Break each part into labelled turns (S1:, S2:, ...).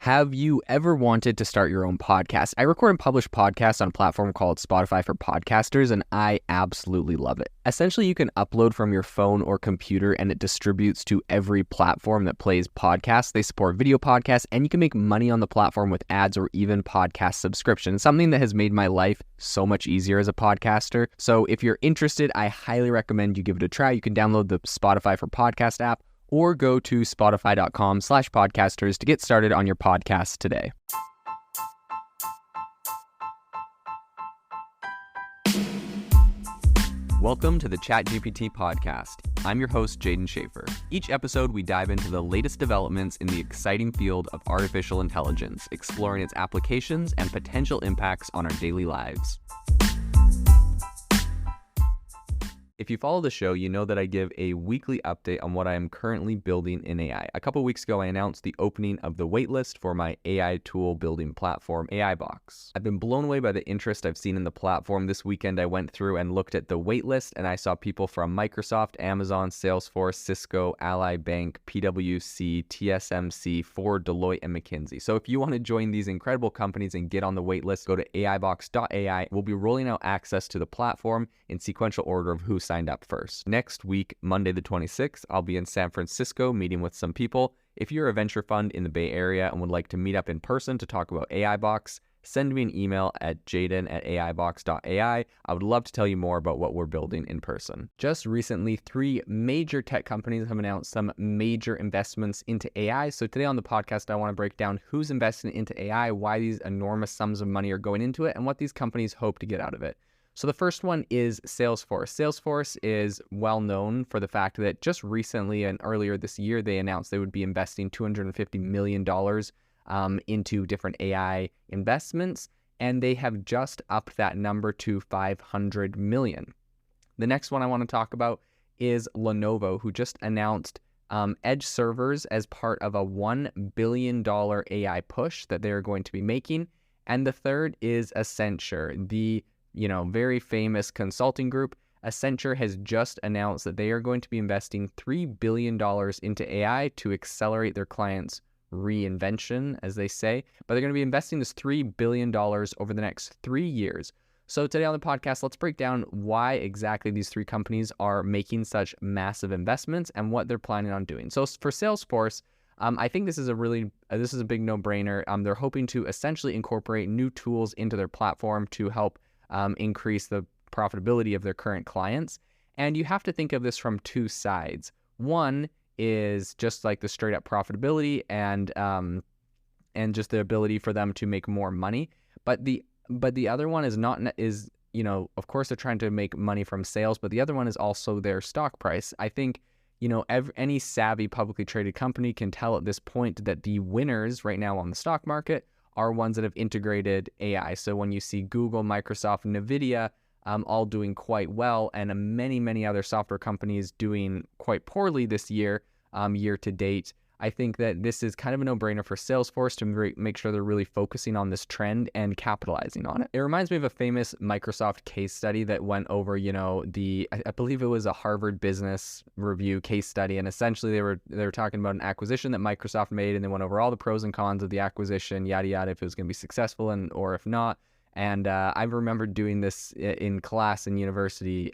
S1: Have you ever wanted to start your own podcast? I record and publish podcasts on a platform called Spotify for Podcasters, and I absolutely love it. Essentially, you can upload from your phone or computer, and it distributes to every platform that plays podcasts. They support video podcasts, and you can make money on the platform with ads or even podcast subscriptions, something that has made my life so much easier as a podcaster. So if you're interested, I highly recommend you give it a try. You can download the Spotify for Podcast app, or go to spotify.com/podcasters to get started on your podcast today. Welcome to the ChatGPT podcast. I'm your host, Jaden Schaefer. Each episode, we dive into the latest developments in the exciting field of artificial intelligence, exploring its applications and potential impacts on our daily lives. If you follow the show, you know that I give a weekly update on what I am currently building in AI. A couple weeks ago, I announced the opening of the waitlist for my AI tool building platform, AI Box. I've been blown away by the interest I've seen in the platform. This weekend, I went through and looked at the waitlist, and I saw people from Microsoft, Amazon, Salesforce, Cisco, Ally Bank, PwC, TSMC, Ford, Deloitte, and McKinsey. So if you want to join these incredible companies and get on the waitlist, go to aibox.ai. We'll be rolling out access to the platform in sequential order of who signed up first. Next week, Monday the 26th, I'll be in San Francisco meeting with some people. If you're a venture fund in the Bay Area and would like to meet up in person to talk about AI Box, send me an email at jaden@aibox.ai. I would love to tell you more about what we're building in person. Just recently, 3 major tech companies have announced some major investments into AI. So today on the podcast, I want to break down who's investing into AI, why these enormous sums of money are going into it, and what these companies hope to get out of it. So the first one is Salesforce. Salesforce is well known for the fact that just recently and earlier this year, they announced they would be investing $250 million into different AI investments, and they have just upped that number to $500 million. The next one I want to talk about is Lenovo, who just announced edge servers as part of a $1 billion AI push that they're going to be making. And the third is Accenture, the very famous consulting group. Accenture has just announced that they are going to be investing $3 billion into AI to accelerate their clients' reinvention, as they say. But they're going to be investing this $3 billion over the next 3 years. So today on the podcast, let's break down why exactly these 3 companies are making such massive investments and what they're planning on doing. So for Salesforce, I think this is a big no-brainer. They're hoping to essentially incorporate new tools into their platform to help increase the profitability of their current clients. And you have to think of this from 2 sides. One is just like the straight up profitability and just the ability for them to make more money. But the other one is of course they're trying to make money from sales, but the other one is also their stock price. I think, any savvy publicly traded company can tell at this point that the winners right now on the stock market are ones that have integrated AI. So when you see Google, Microsoft, and NVIDIA all doing quite well, and many, many other software companies doing quite poorly this year, year to date, I think that this is kind of a no-brainer for Salesforce to make sure they're really focusing on this trend and capitalizing on it. It reminds me of a famous Microsoft case study that went over, I believe it was a Harvard Business Review case study, and essentially they were talking about an acquisition that Microsoft made, and they went over all the pros and cons of the acquisition, yada yada, if it was going to be successful or if not. And I remember doing this in class in university.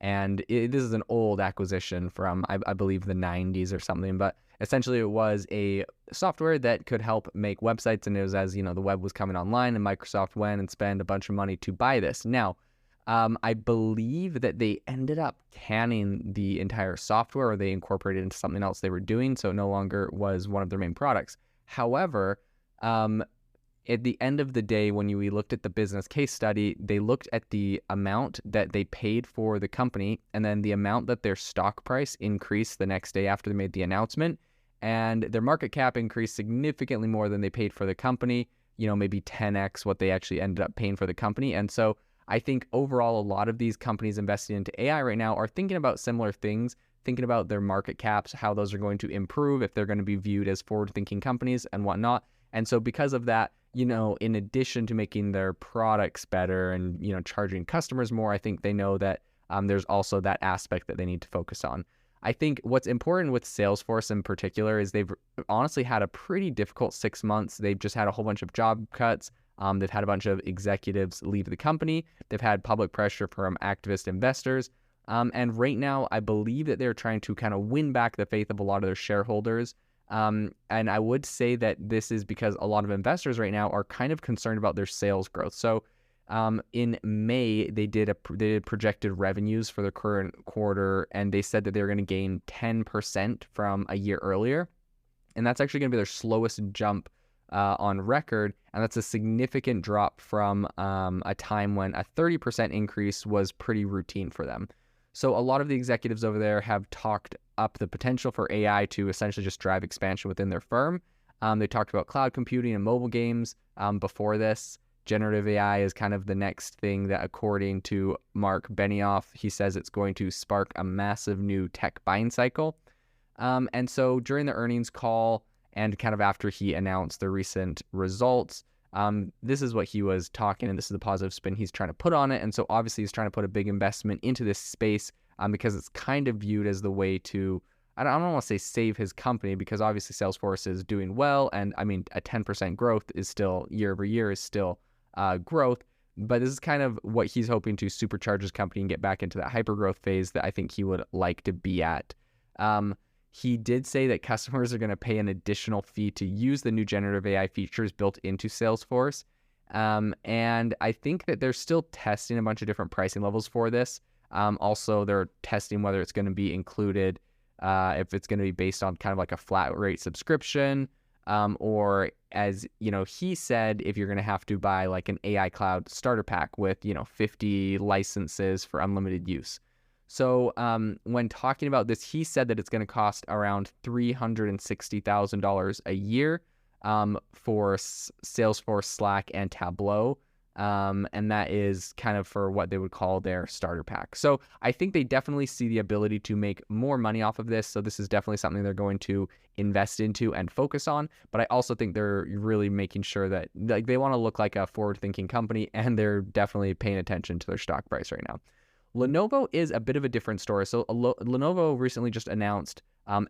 S1: This is an old acquisition from, I believe, the 90s or something, but essentially it was a software that could help make websites, and it was as, the web was coming online, and Microsoft went and spent a bunch of money to buy this. Now, I believe that they ended up canning the entire software, or they incorporated it into something else they were doing, so it no longer was one of their main products. However, at the end of the day, when we looked at the business case study, they looked at the amount that they paid for the company and then the amount that their stock price increased the next day after they made the announcement. And their market cap increased significantly more than they paid for the company, maybe 10x what they actually ended up paying for the company. And so I think overall, a lot of these companies investing into AI right now are thinking about similar things, thinking about their market caps, how those are going to improve, if they're going to be viewed as forward-thinking companies and whatnot. And so because of that, in addition to making their products better and, charging customers more, I think they know that there's also that aspect that they need to focus on. I think what's important with Salesforce in particular is they've honestly had a pretty difficult 6 months. They've just had a whole bunch of job cuts. They've had a bunch of executives leave the company. They've had public pressure from activist investors. And right now, I believe that they're trying to kind of win back the faith of a lot of their shareholders. And I would say that this is because a lot of investors right now are kind of concerned about their sales growth. So in May, they did projected revenues for the current quarter, and they said that they were going to gain 10% from a year earlier. And that's actually going to be their slowest jump on record. And that's a significant drop from a time when a 30% increase was pretty routine for them. So a lot of the executives over there have talked up the potential for AI to essentially just drive expansion within their firm. They talked about cloud computing and mobile games before this. Generative AI is kind of the next thing that, according to Mark Benioff, he says it's going to spark a massive new tech buying cycle. And so during the earnings call and kind of after he announced the recent results, this is what he was talking, and this is the positive spin he's trying to put on it. And so obviously he's trying to put a big investment into this space because it's kind of viewed as the way to, I don't want to say save his company, because obviously Salesforce is doing well. And I mean, a 10% growth is still, year over year is still growth. But this is kind of what he's hoping to supercharge his company and get back into that hyper growth phase that I think he would like to be at. He did say that customers are going to pay an additional fee to use the new generative AI features built into Salesforce. And I think that they're still testing a bunch of different pricing levels for this. Also, they're testing whether it's going to be included, if it's going to be based on kind of like a flat rate subscription, or, as you know, he said, if you're going to have to buy like an AI cloud starter pack with, 50 licenses for unlimited use. So when talking about this, he said that it's going to cost around $360,000 a year for Salesforce, Slack, and Tableau. And that is kind of for what they would call their starter pack. So I think they definitely see the ability to make more money off of this. So this is definitely something they're going to invest into and focus on. But I also think they're really making sure that, like, they want to look like a forward-thinking company, and they're definitely paying attention to their stock price right now. Lenovo is a bit of a different story. So Lenovo recently just announced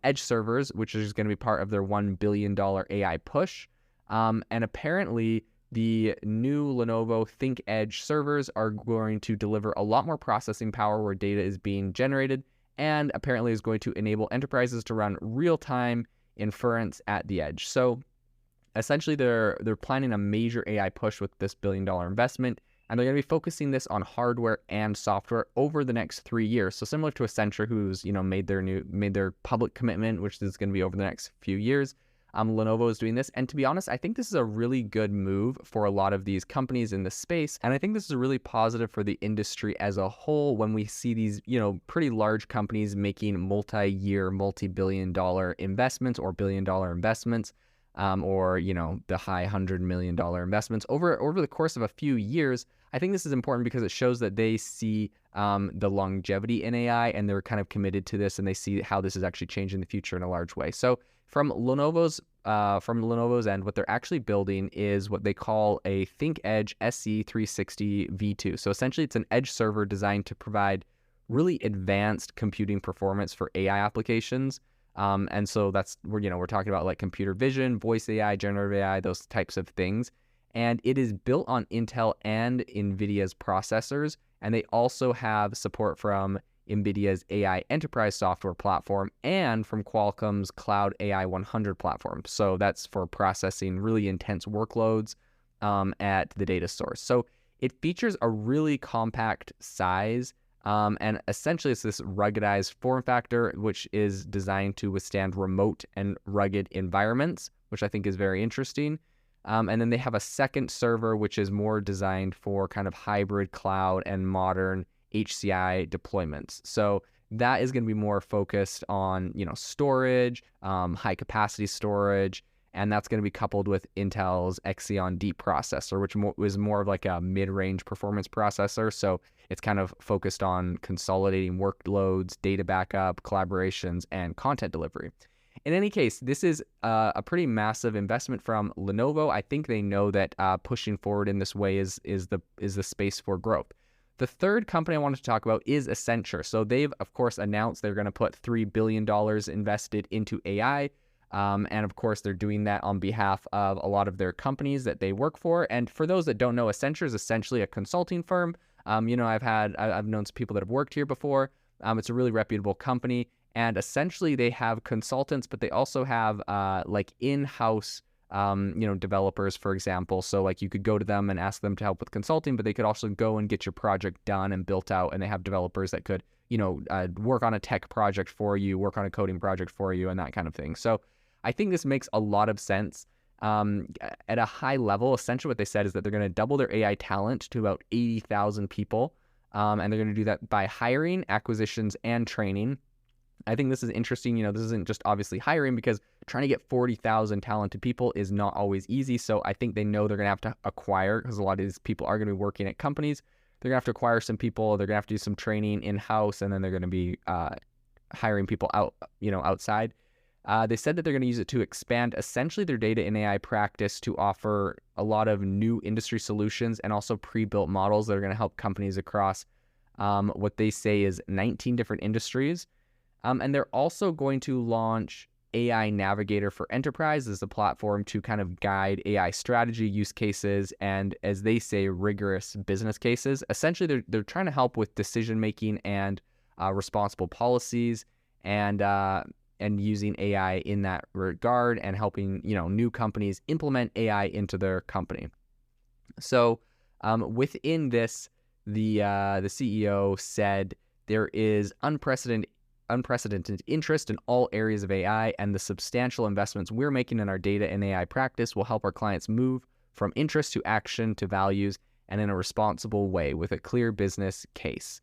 S1: Edge servers, which is going to be part of their $1 billion AI push. And apparently, the new Lenovo Think Edge servers are going to deliver a lot more processing power where data is being generated, and apparently is going to enable enterprises to run real-time inference at the edge. So essentially, they're planning a major AI push with this $1 billion investment. And they're going to be focusing this on hardware and software over the next 3 years. So similar to Accenture, who's made their public commitment, which is going to be over the next few years. Lenovo is doing this, and to be honest, I think this is a really good move for a lot of these companies in the space. And I think this is really positive for the industry as a whole when we see these pretty large companies making multi-year, multi-billion-dollar investments or billion-dollar investments. Or the high $100 million investments over the course of a few years. I think this is important because it shows that they see the longevity in AI, and they're kind of committed to this, and they see how this is actually changing the future in a large way. So from Lenovo's end, what they're actually building is what they call a Think Edge SC360 V2. So essentially, it's an edge server designed to provide really advanced computing performance for AI applications. And so that's we're talking about like computer vision, voice AI, generative AI, those types of things. And it is built on Intel and NVIDIA's processors. And they also have support from NVIDIA's AI enterprise software platform and from Qualcomm's Cloud AI 100 platform. So that's for processing really intense workloads at the data source. So it features a really compact size. And essentially, it's this ruggedized form factor, which is designed to withstand remote and rugged environments, which I think is very interesting. And then they have a second server, which is more designed for kind of hybrid cloud and modern HCI deployments. So that is going to be more focused on, storage, high capacity storage. And that's going to be coupled with Intel's Xeon Deep processor, which was more of like a mid-range performance processor. So it's kind of focused on consolidating workloads, data backup, collaborations, and content delivery. In any case, this is a pretty massive investment from Lenovo. I think they know that pushing forward in this way is the space for growth. The third company I wanted to talk about is Accenture. So they've, of course, announced they're going to put $3 billion invested into AI. And of course, they're doing that on behalf of a lot of their companies that they work for. And for those that don't know, Accenture is essentially a consulting firm. I've known some people that have worked here before. It's a really reputable company. And essentially, they have consultants, but they also have like in-house developers, for example. So like you could go to them and ask them to help with consulting, but they could also go and get your project done and built out. And they have developers that could, work on a tech project for you, work on a coding project for you, and that kind of thing. So I think this makes a lot of sense. At a high level, essentially what they said is that they're going to double their AI talent to about 80,000 people. And they're going to do that by hiring, acquisitions, and training. I think this is interesting. This isn't just obviously hiring, because trying to get 40,000 talented people is not always easy. So I think they know they're going to have to acquire, because a lot of these people are going to be working at companies. They're going to have to acquire some people. They're going to have to do some training in-house, and then they're going to be hiring people outside. They said that they're going to use it to expand essentially their data and AI practice to offer a lot of new industry solutions and also pre-built models that are going to help companies across what they say is 19 different industries. And they're also going to launch AI Navigator for Enterprise as a platform to kind of guide AI strategy, use cases, and, as they say, rigorous business cases. Essentially, they're trying to help with decision-making and responsible policies, and using AI in that regard, and helping new companies implement AI into their company. So within this, the CEO said there is unprecedented interest in all areas of AI, and the substantial investments we're making in our data and AI practice will help our clients move from interest to action to values, and in a responsible way with a clear business case.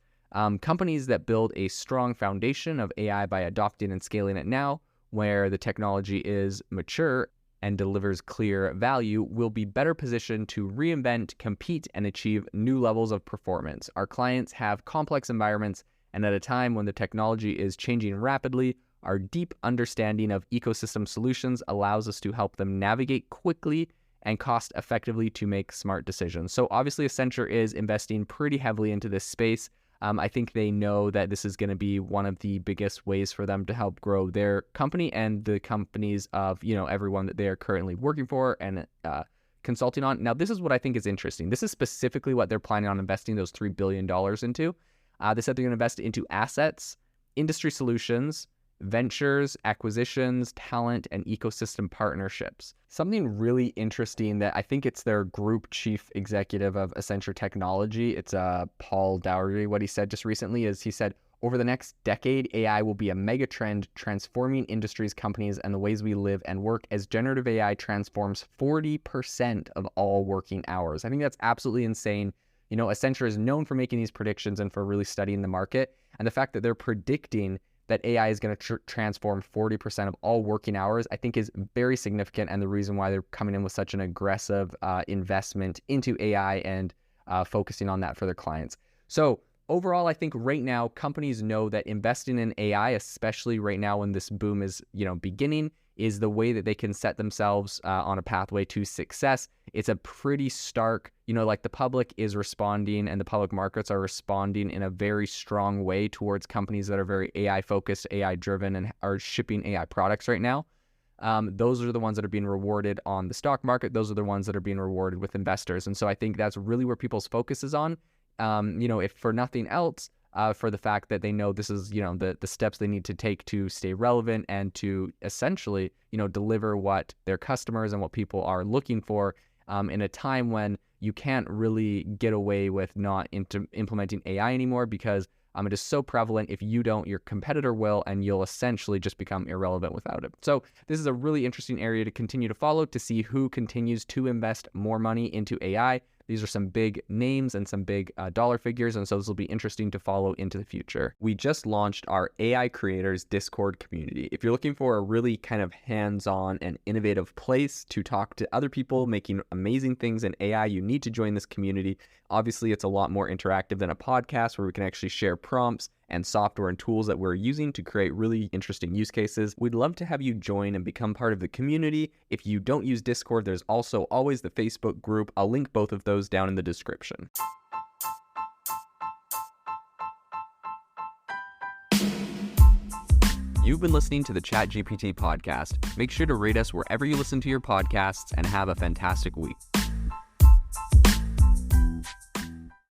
S1: Companies that build a strong foundation of AI by adopting and scaling it now, where the technology is mature and delivers clear value, will be better positioned to reinvent, compete, and achieve new levels of performance. Our clients have complex environments, and at a time when the technology is changing rapidly, our deep understanding of ecosystem solutions allows us to help them navigate quickly and cost effectively to make smart decisions. So obviously, Accenture is investing pretty heavily into this space. I think they know that this is going to be one of the biggest ways for them to help grow their company and the companies of, everyone that they are currently working for and consulting on. Now, this is what I think is interesting. This is specifically what they're planning on investing those $3 billion into. They said they're going to invest into assets, industry solutions, ventures, acquisitions, talent, and ecosystem partnerships. Something really interesting that I think it's their group chief executive of Accenture Technology, it's Paul Dougherty, what he said just recently is he said, over the next decade, AI will be a mega trend transforming industries, companies, and the ways we live and work as generative AI transforms 40% of all working hours. I think that's absolutely insane. Accenture is known for making these predictions and for really studying the market. And the fact that they're predicting that AI is going to transform 40% of all working hours, I think is very significant, and the reason why they're coming in with such an aggressive investment into AI and focusing on that for their clients. So overall, I think right now, companies know that investing in AI, especially right now when this boom is, beginning, is the way that they can set themselves on a pathway to success. It's a pretty stark, like the public is responding and the public markets are responding in a very strong way towards companies that are very AI focused, AI driven, and are shipping AI products right now. Those are the ones that are being rewarded on the stock market. Those are the ones that are being rewarded with investors. And so I think that's really where people's focus is on, if for nothing else, for the fact that they know this is, the steps they need to take to stay relevant and to essentially, deliver what their customers and what people are looking for in a time when you can't really get away with not implementing AI anymore, because it is so prevalent. If you don't, your competitor will, and you'll essentially just become irrelevant without it. So this is a really interesting area to continue to follow to see who continues to invest more money into AI. These are some big names and some big dollar figures, and so this will be interesting to follow into the future. We just launched our AI Creators Discord community. If you're looking for a really kind of hands-on and innovative place to talk to other people making amazing things in AI, you need to join this community. Obviously, it's a lot more interactive than a podcast where we can actually share prompts and software and tools that we're using to create really interesting use cases. We'd love to have you join and become part of the community. If you don't use Discord, there's also always the Facebook group. I'll link both of those down in the description. You've been listening to the ChatGPT podcast. Make sure to rate us wherever you listen to your podcasts and have a fantastic week.